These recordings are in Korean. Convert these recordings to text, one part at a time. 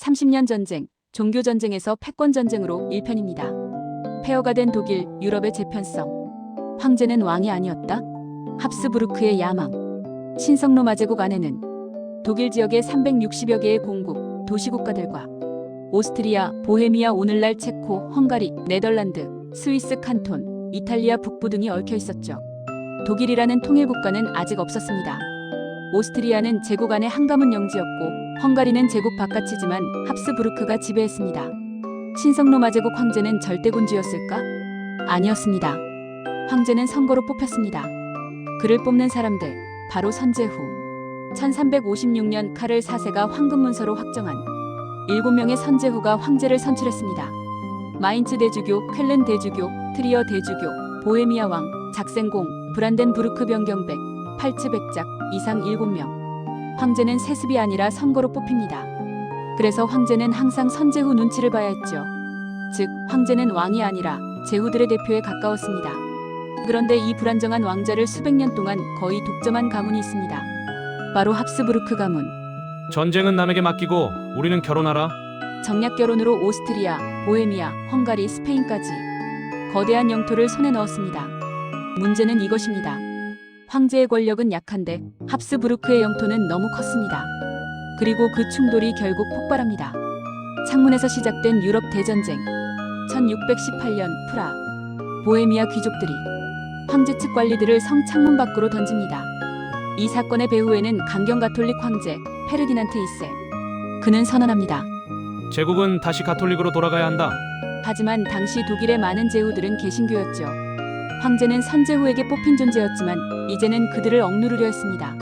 30년 전쟁, 종교 전쟁에서 패권 전쟁으로 1편입니다. 폐허가 된 독일, 유럽의 재편성. 황제는 왕이 아니었다? 합스부르크의 야망. 신성 로마 제국 안에는 독일 지역의 360여 개의 공국, 도시국가들과 오스트리아, 보헤미아, 오늘날 체코, 헝가리, 네덜란드, 스위스 칸톤, 이탈리아 북부 등이 얽혀 있었죠. 독일이라는 통일국가는 아직 없었습니다. 오스트리아는 제국 안의 한가문 영지였고 헝가리는 제국 바깥이지만 합스부르크가 지배했습니다. 신성 로마 제국 황제는 절대군주였을까? 아니었습니다. 황제는 선거로 뽑혔습니다. 그를 뽑는 사람들, 바로 선제후. 1356년 카를 4세가 황금문서로 확정한 7명의 선제후가 황제를 선출했습니다. 마인츠 대주교, 쾰른 대주교, 트리어 대주교, 보헤미아 왕, 작센공, 브란덴부르크 변경백, 팔츠백작 이상 7명. 황제는 세습이 아니라 선거로 뽑힙니다. 그래서 황제는 항상 선제후 눈치를 봐야 했죠. 즉, 황제는 왕이 아니라 제후들의 대표에 가까웠습니다. 그런데 이 불안정한 왕자를 수백 년 동안 거의 독점한 가문이 있습니다. 바로 합스부르크 가문. 전쟁은 남에게 맡기고 우리는 결혼하라. 정략 결혼으로 오스트리아, 보헤미아, 헝가리, 스페인까지 거대한 영토를 손에 넣었습니다. 문제는 이것입니다. 황제의 권력은 약한데 합스부르크의 영토는 너무 컸습니다. 그리고 그 충돌이 결국 폭발합니다. 창문에서 시작된 유럽 대전쟁. 1618년 프라. 보헤미아 귀족들이 황제 측 관리들을 성 창문 밖으로 던집니다. 이 사건의 배후에는 강경 가톨릭 황제 페르디난트 2세. 그는 선언합니다. 제국은 다시 가톨릭으로 돌아가야 한다. 하지만 당시 독일의 많은 제후들은 개신교였죠. 황제는 선제후에게 뽑힌 존재였지만 이제는 그들을 억누르려 했습니다.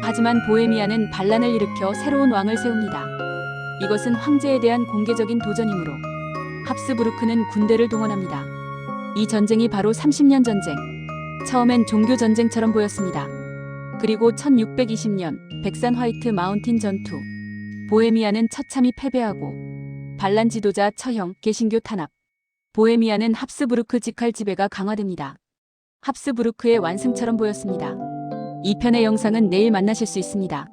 하지만 보헤미아는 반란을 일으켜 새로운 왕을 세웁니다. 이것은 황제에 대한 공개적인 도전이므로 합스부르크는 군대를 동원합니다. 이 전쟁이 바로 30년 전쟁. 처음엔 종교 전쟁처럼 보였습니다. 그리고 1620년 백산 화이트 마운틴 전투. 보헤미아는 처참히 패배하고 반란 지도자 처형, 개신교 탄압. 보헤미아는 합스부르크 직할 지배가 강화됩니다. 합스부르크의 완승처럼 보였습니다. 2편의 영상은 내일 만나실 수 있습니다.